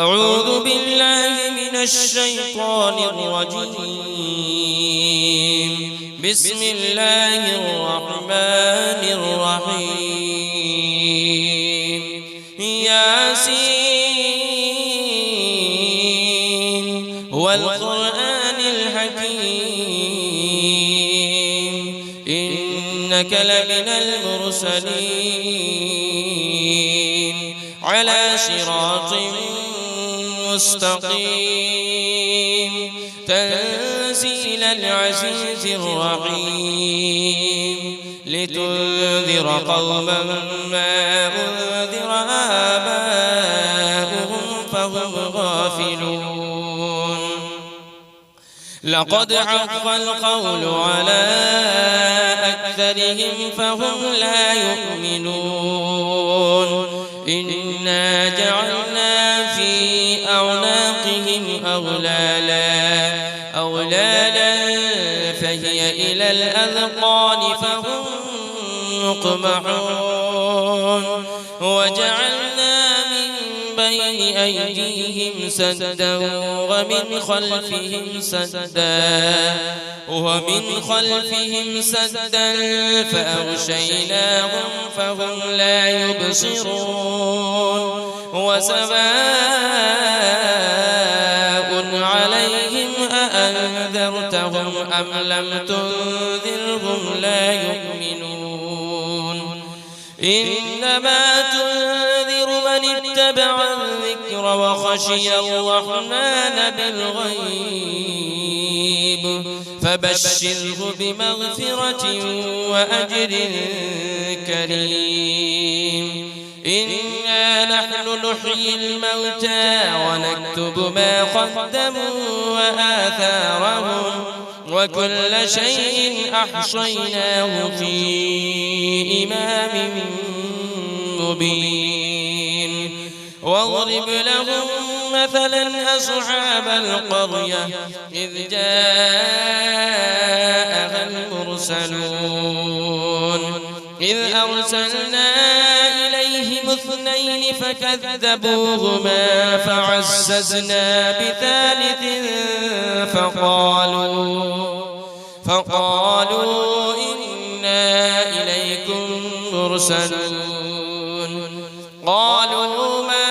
أعوذ بالله من الشيطان الرجيم. بسم الله الرحمن الرحيم. ياسين والقرآن الحكيم إنك لمن المرسلين على صراط مستقيم تنزيل العزيز الرحيم لتنذر قوما ما أنذر آباؤهم فهم غافلون. لقد حق القول على أكثرهم فهم لا يؤمنون. إنا جعلنا في أعناقهم أغلالا فهي إلى الأذقان فهم مقمحون. وجعلنا من بين أيديهم سدا ومن خلفهم سدا فأغشيناهم فهم لا يبصرون. وسواء عليهم أأنذرتهم أم لم تنذرهم لا يؤمنون. إنما تنذر من اتبع الذكر وخشي الرحمن بالغيب فبشره بمغفرة وأجر كريم. إنا نحن نحيي الموتى ونكتب ما قدموا وآثارهم وكل شيء أحصيناه في إمام مبين. واضرب لهم مثلا أصحاب القرية إذ جاءها المرسلون إذ أرسلنا إليهم 2 فكذبوهما فعززنا بثالث فقالوا إنا إليكم مرسلون. قالوا ما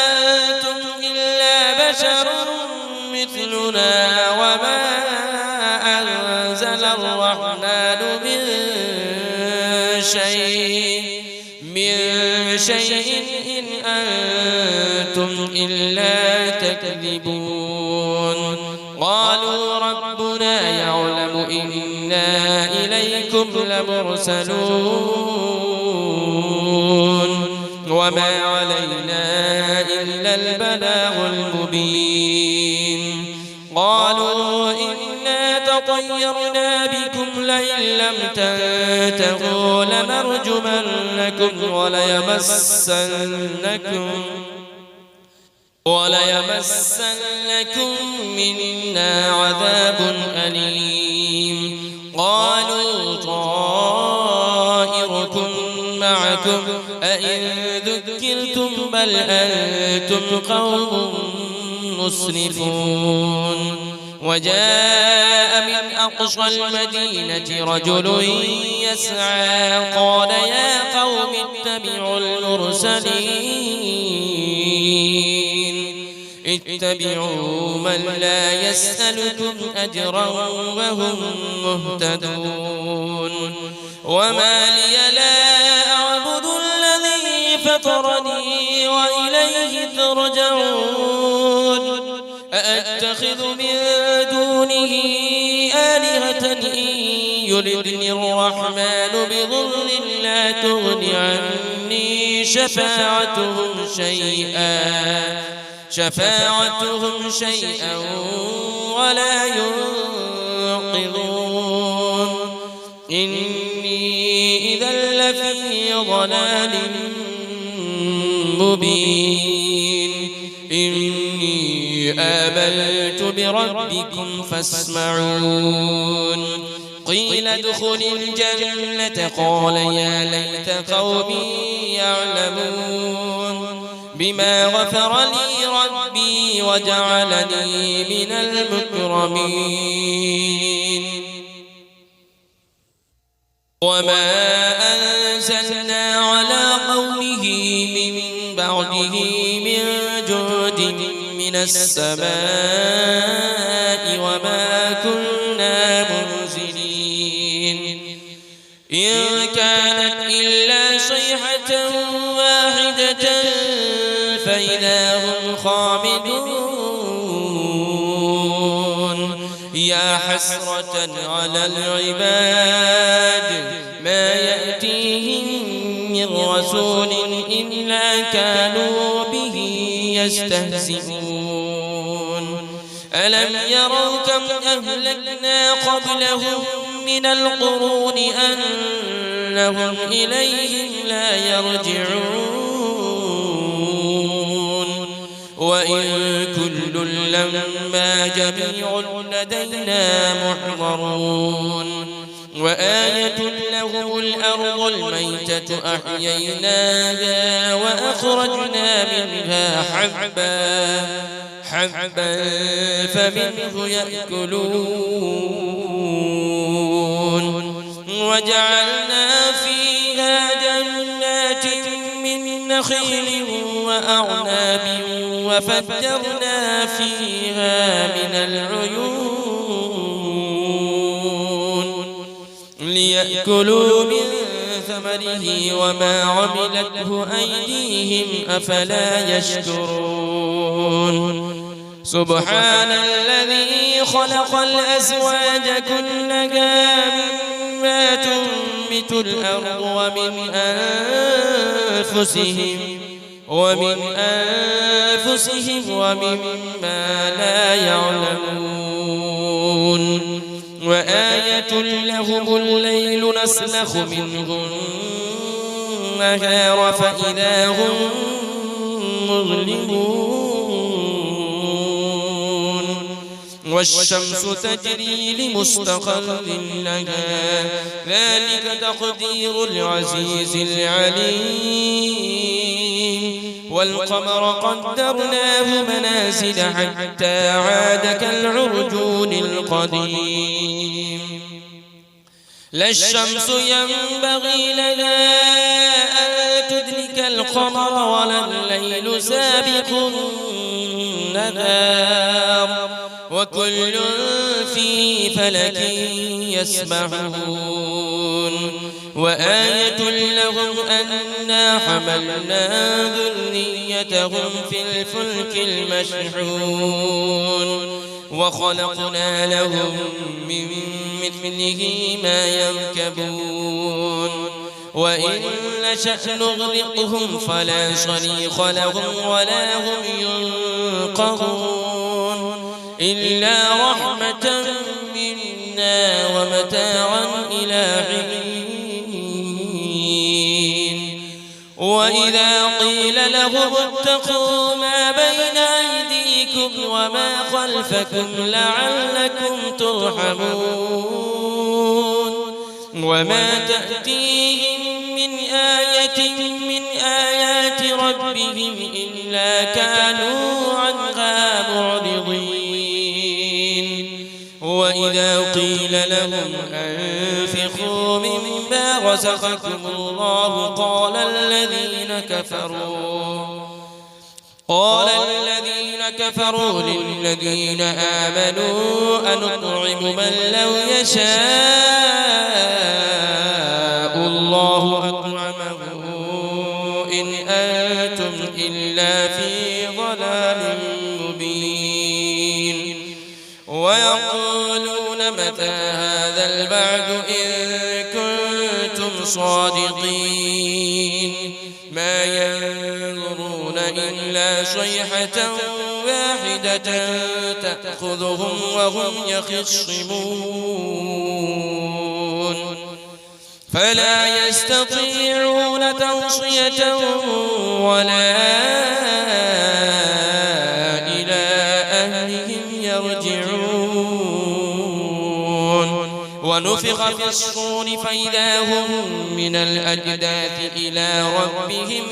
أنتم إلا بشر مثلنا وما أنزل الرحمن من شيء إن أنتم إلا تكذبون. قالوا ربنا يعلم إنا إليكم لمرسلون وما علينا إلا البلاغ المبين. قالوا إنا تطيرنا بكم لئن لم تنتهوا لنرجمنكم وليمسنكم منا عذاب أليم. قالوا طائركم معكم أئن ذكرتم بل أنتم قوم مسرفون. وجاء من أقصى المدينة رجل يسعى قال يا قوم اتبعوا اتبعوا من لا يسألكم أجرا وهم مهتدون. وما لي لا أعبد الذي فطرني وإليه ترجعون. أأتخذ من دونه آلهة إن يردني الرحمن بضر لا تغن عني شفاعتهم شيئا ولا ينقذون. إني إذا لفي ضلال مبين. إني آمنت بربكم فاسمعون. قيل ادخل الجنة قال يا ليت قومي يعلمون. بما غفر لي ربي وجعلني من المكرمين وما أنزلنا على قومه من بعده من جود من السماء وما كنا منزلين إن كانت إلا صيحة واحدة فإذا هم خامدون يا حسرة على العباد ما يأتيهم من رسول إلا كانوا به يستهزئون ألم يروا كم أهلكنا قبلهم من القرون أنهم إليهم لا يرجعون وإن كل لما جميع لدينا محضرون وآية لهم الأرض الميتة أحييناها وأخرجنا منها حبا فمنه يأكلون وجعلنا فيها جنات من نخيل وأعناب وفجرنا فيها من العيون ليأكلوا من ثمره وما عملته أيديهم أفلا يشكرون سبحان الذي خلق الأزواج كلها مما تنبت الأرض ومن أنفسهم ومما لا يعلمون وآية لهم الليل نسلخ منه النهار فإذا هم مظلمون والشمس تجري لمستقر لها ذلك تقدير العزيز العليم والقمر قدرناه منازل حتى عاد كالعرجون القديم لا الشمس ينبغي لها أن تدرك القمر ولا الليل سابق النهار وكل في فلك يسبحون وآية لهم أنا حملنا ذريتهم في الفلك المشحون وخلقنا لهم من مثله ما يركبون وإن نشأ نغرقهم فلا صريخ لهم ولا هم ينقذون إلا رحمة منا ومتاعا إلى حين وإذا قيل لهم اتقوا ما بين أيديكم وما خلفكم لعلكم ترحمون وما تأتيهم من آية من آيات ربهم إلا كانوا عنها معرضين وإذا قيل لهم أنفقوا مما رزقكم الله قال الذين كفروا للذين آمنوا أنطعم من لو يشاء الله أطعمه إن أنتم إلا في ضلال مبين ويقولون متى هذا البعد إن كنتم صادقين ما ينظرون إلا صيحة واحدة تأخذهم وهم يخصمون فلا يستطيعون توصية ولا إلى أهلهم يرجعون ونفخ في الصور فإذا هم من الأجداث إلى ربهم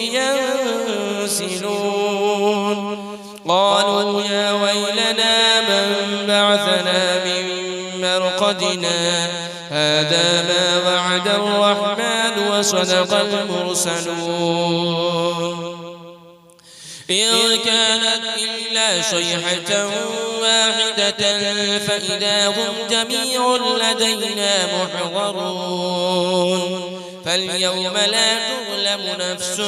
ينسلون قالوا يا ويلنا من بعثنا من مرقدنا هذا ما وعد الرحمن وصدق المرسلون إن كانت إلا صيحة واحدة فإذا هم جميع لدينا محضرون فاليوم لا تظلم نفس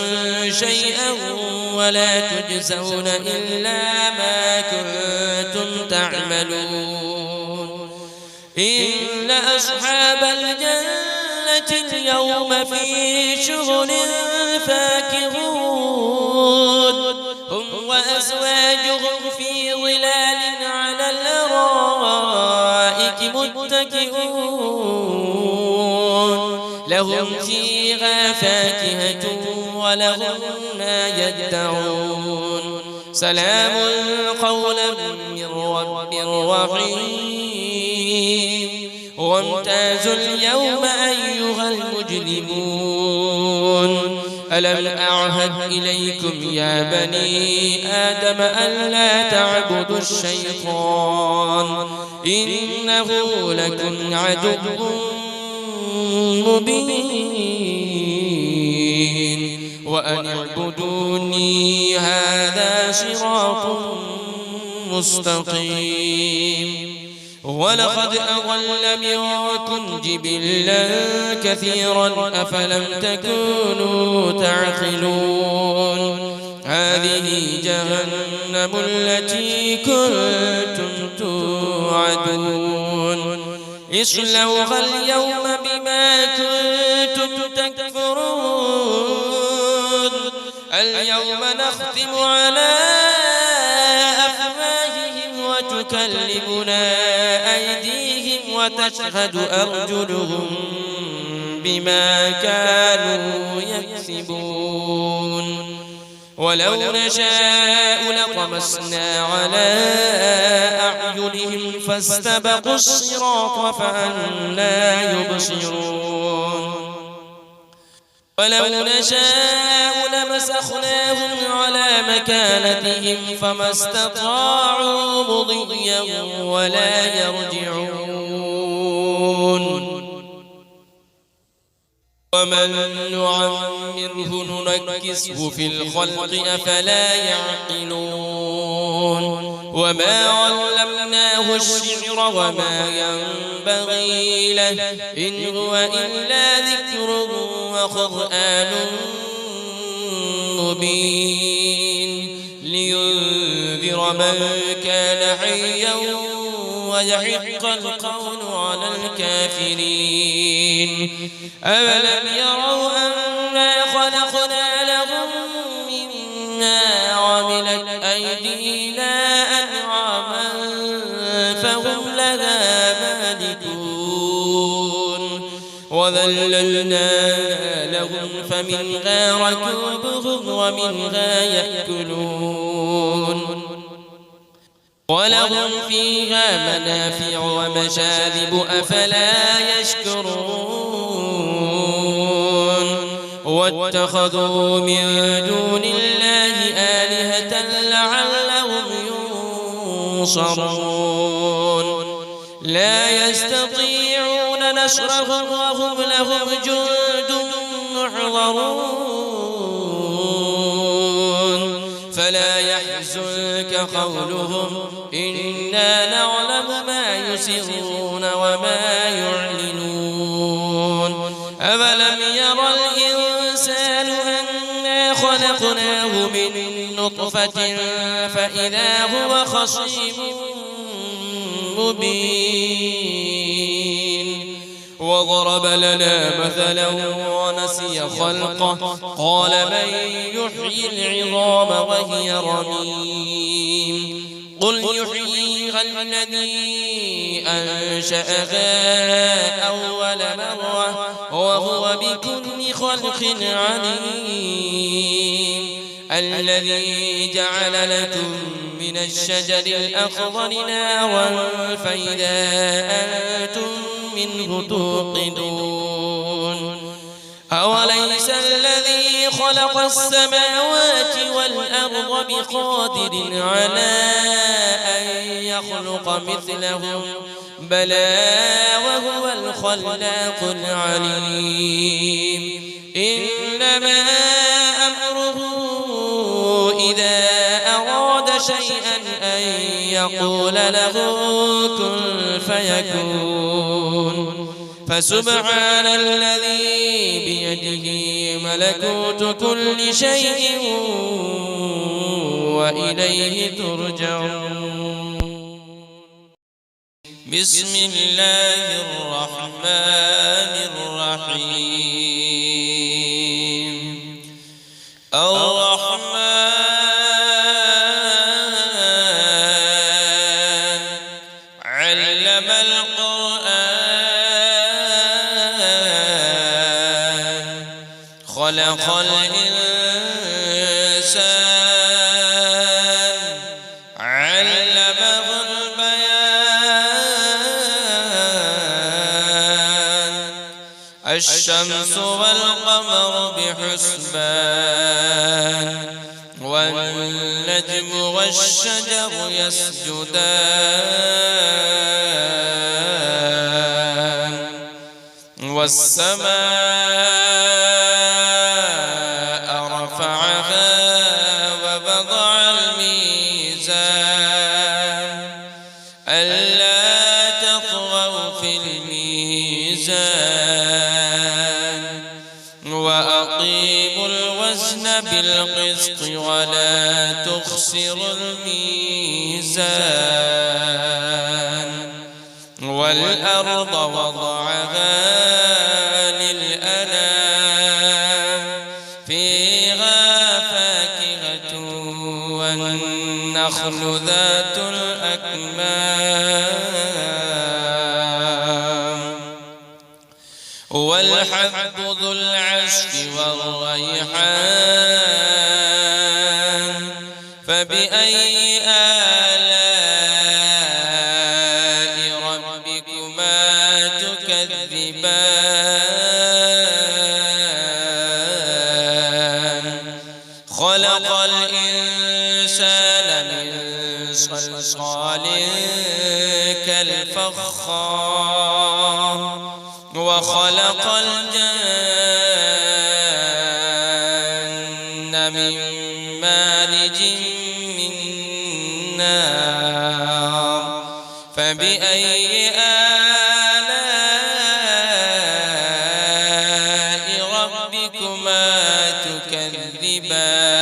شيئا ولا تجزون إلا ما كنتم تعملون إن أصحاب الجنة اليوم في شغل فاكهون هم وأزواجهم في ظلال على الأرائك متكئون لهم فيها فاكهة ولهم ما يدعون سلام قولا من رب رحيم وامتازوا اليوم أيها المجرمون ألم أعهد إليكم يا بني آدم ألا تعبدوا الشيطان إنه لكم عدو مبين وأن اعبدوني هذا صراط مستقيم ولقد أضل منكم جبلا كثيرا أفلم تكونوا تعقلون هذه جهنم التي كنتم توعدون اصلوها اليوم بما كنتم تكفرون اليوم نختم على أفواههم وتكلمنا أيديهم وتشهد أرجلهم بما كانوا يكسبون ولو نشاء لطمسنا على أعينهم فاستبقوا الصراط فأنى يبصرون ولو نشاء لمسخناهم على مكانتهم فما استطاعوا مضيا ولا يرجعون ومن نعمره ننكسه في الخلق أفلا يعقلون وما علمناه الشعر وما ينبغي له إن هو إلا ذكر وقرآن مبين لينذر من كان حيا ويحق القول على الكافرين أولم يروا أنا خلقنا لهم مما عملت أيدينا أنعاما فهم لها مالكون وذللنا لهم فمنها ركوبهم ومنها يأكلون ولهم فيها منافع ومشارب أفلا يشكرون واتخذوا من دون الله آلهة لعلهم ينصرون لا يستطيعون نصرهم وهم لهم جند محضرون فلا يحزنك قولهم إنا نعلم ما يسرون وما يعلنون أولم ير الإنسان أنا خلقناه من نطفة فإذا هو خصيم مبين وضرب لنا مثلا ونسي خلقه قال من يحيي العظام وهي رميم قل يحييها الذي أنشأها أول مرة وهو بكل خلق عليم الذي جعل لكم من الشجر الأخضر نارا فإذا أنتم منه توقدون أوليس الذي خلق السماوات والأرض بقادر على أن يخلق مثلهم بلى وهو الخلاق العليم إنما أمره إذا أراد شيئا أن يقول له كن فيكون فسبحان الذي بيده ملكوت كل شيء وإليه ترجعون بسم الله الرحمن الرحيم الرحمن علم القرآن خلق الإنسان علمه البيان الشمس والقمر بحسبان والنجم والشجر يسجدان والسماء رفعها ووضع الميزان ألا تطغوا في الميزان وأقيموا الوزن بالقسط ولا تخسروا الميزان والأرض وضعها للأنام فيها فاكهة والنخل ذات الأكمام والحب ذو العصف والريحان فبأي آلاء ربكما تكذبان خلق الإنسان من صلصال كالفخار وخلق الجن من مارج من نار فبأي آلاء ربكما تكذبان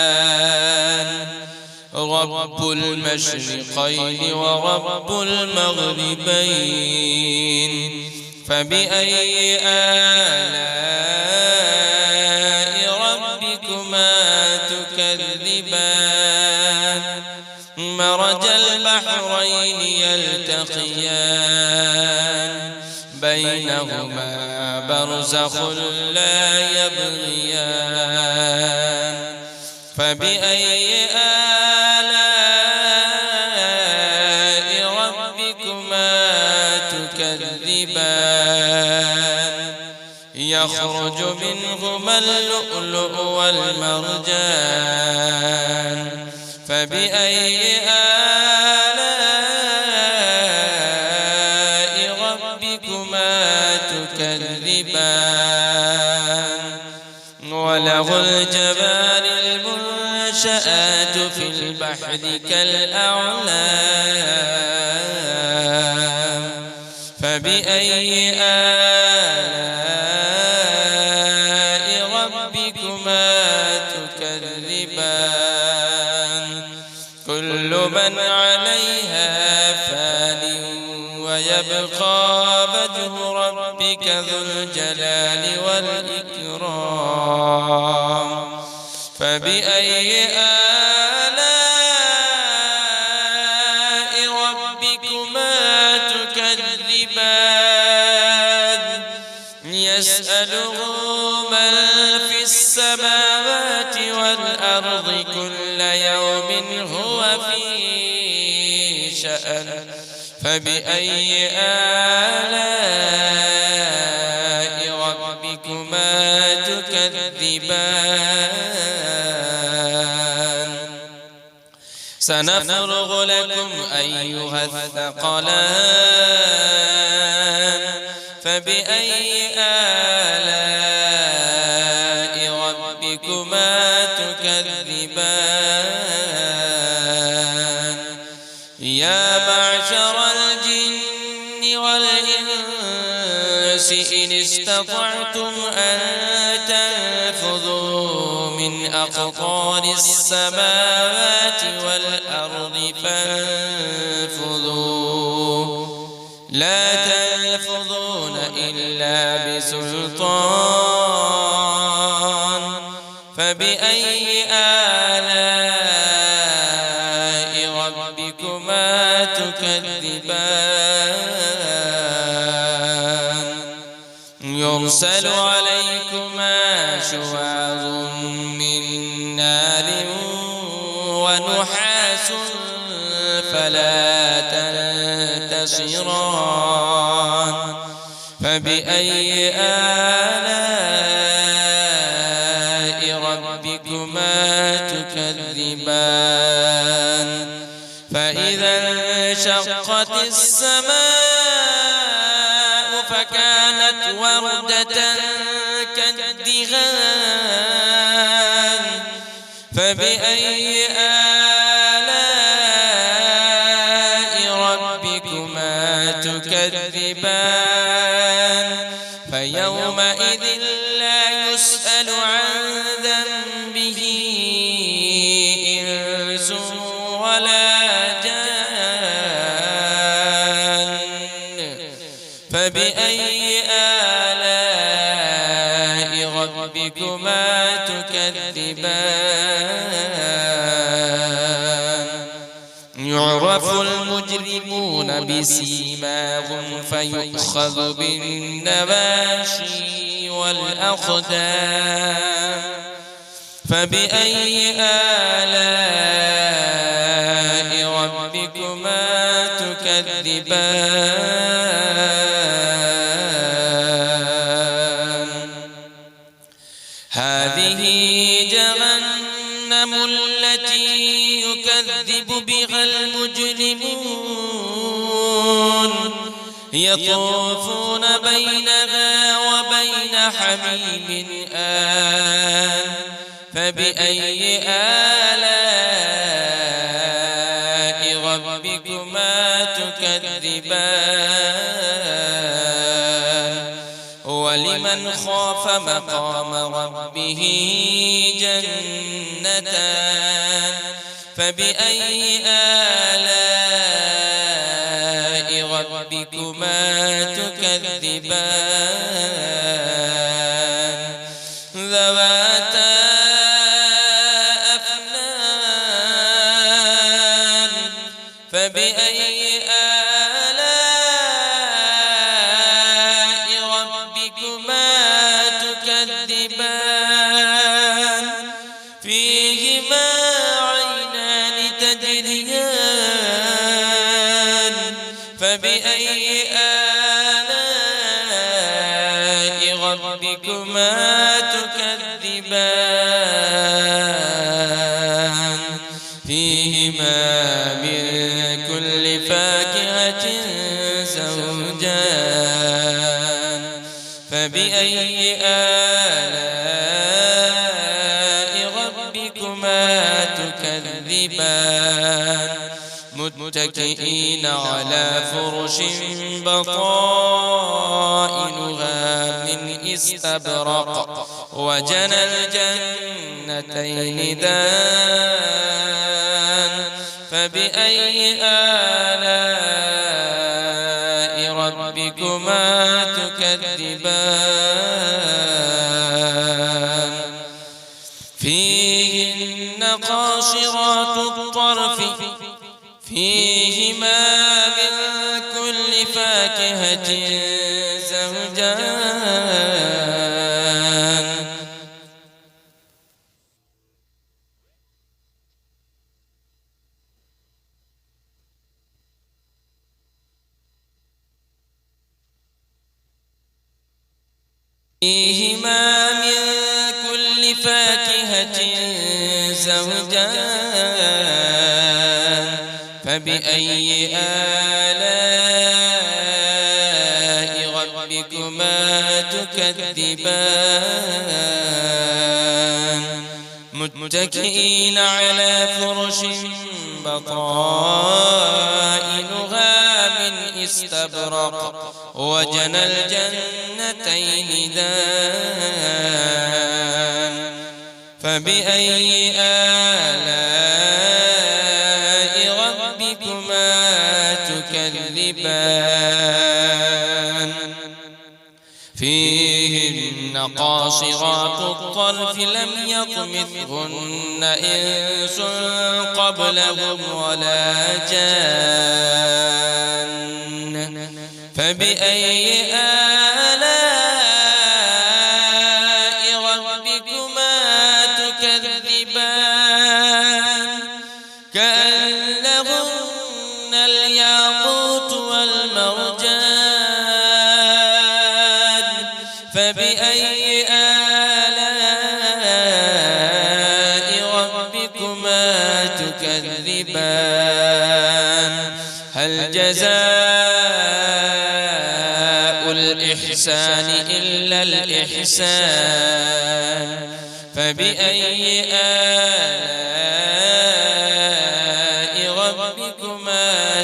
رب المشرقين ورب المغربين فبأي آلاء ربكما تكذبان مرج البحرين يلتقيان بينهما برزخ لا يبغيان فبأي آلاء ربكما تكذبان يخرج منهما اللؤلؤ والمرجان فبأي آلاء ربكما تكذبان وله الجبال المنشآت في البحر كالأعلام فبأي آلاء ربكما تكذبان كل من عليها فان ويبقى وجه ربك ذو الجلال والإكرام فبأي آلاء ربكما تكذبان يسأله من في السماوات والأرض كل يوم هو في شأن فبأي آلاء ربكما تكذبان سنفرغ لكم أيها الثقلان فبأي آلاء ربكما تكذبان يا معشر الجن والإنس إن استطعتم أن تنفذوا من أقطار السماوات والأرض فانفذوا لا تنفذون إلا بسلطان فبأي آلاء ربكما تكذبان يرسل عليكما شواظ من نار ونحاس فلا تنتصران فبأي آلاء ربكما تكذبان فإذا انشقت السماء فكانت وردة كالدهان فبأي آلاء ربكما تكذبان فيومئذ لا يسأل عن ذنبه إنس ولا جان فبأي آلاء ربكما تكذبان يعرف المجرمون بسيماهم فيؤخذ بالنواشي والأقدام فبأي آلاء ربكما تكذبان هذه جهنم التي يكذب بها المجرمون يطوفون بينها وبين حميم آن فبأي آلاء ربكما تكذبان ولمن خاف مقام ربه جنتان فبأي آلاء ربكما تكذبان ذواتا أفنان فبأي آلاء ربكما تكذبان فيهما عينان تجريان فبأي آلاء ربكما تكذبان فيهما من كل فاكهة زوجان فبأي آلاء ربكما تكذبان متكئين على فرش بطائنها من استبرق وجنى الجنتين دان فبأي آلاء ربكما تكذبان فيهن قاصرات الطرف فيهما من كل فاكهة زوجان فيهما من كل فاكهة زوجان فبأي آلاء ربكما تكذبان متكئين على فرش بطائنها من استبرق وجنى الجنتين دان فبأي آلاء ربكما تكذبان فيهن قاصرات الطرف لم يطمثهن إنس قبلهم ولا جان فبأي آلاء ربكما تكذبان كأنهن الياقوت والمرجان فبأي آلاء ربكما تكذبان هل جزاء الإحسان إلا الإحسان فبأي آلاء ربكما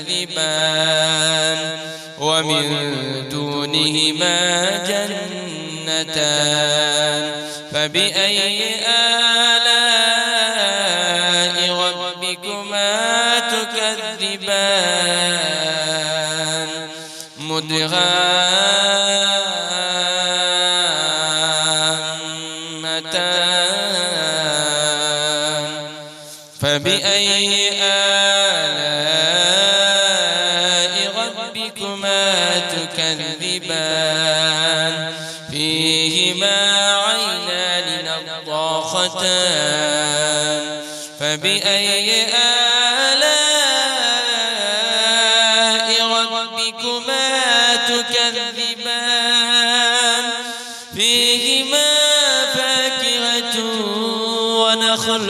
تكذبان ومن دونهما جنتان فبأي آلاء ربكما تكذبان مدهامتان فبأي آلاء ربكما تكذبان فيهما عينان نضاختان فبأي آلاء ربكما تكذبان فيهما فاكهة ونخل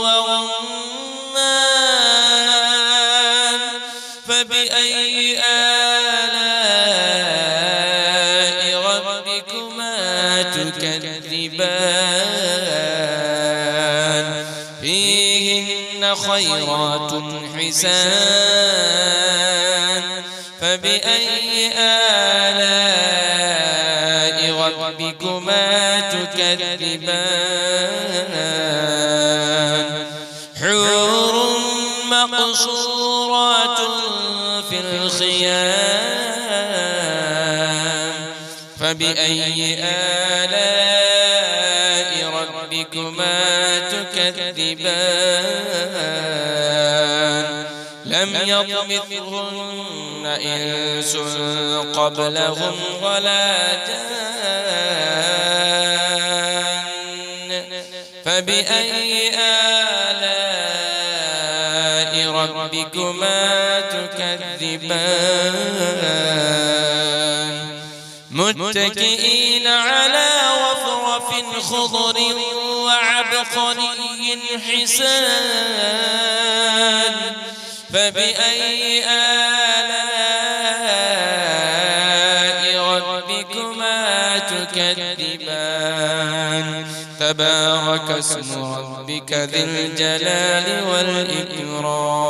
ورمان فبأي آلاء ربكما تكذبان فيهن خيرات حسان فبأي آلاء ربكما تكذبان حور مقصورات في الخيام فبأي آلاء ربكما تكذبان لم يطمثهن إنس قبلهم ولا جان فبأي آلاء ربكما تكذبان متكئين على وفرف خضر وعبقري حسان فبأي آلاء ربكما تكذبان تبارك اسم ربك ذي الجلال والإكرام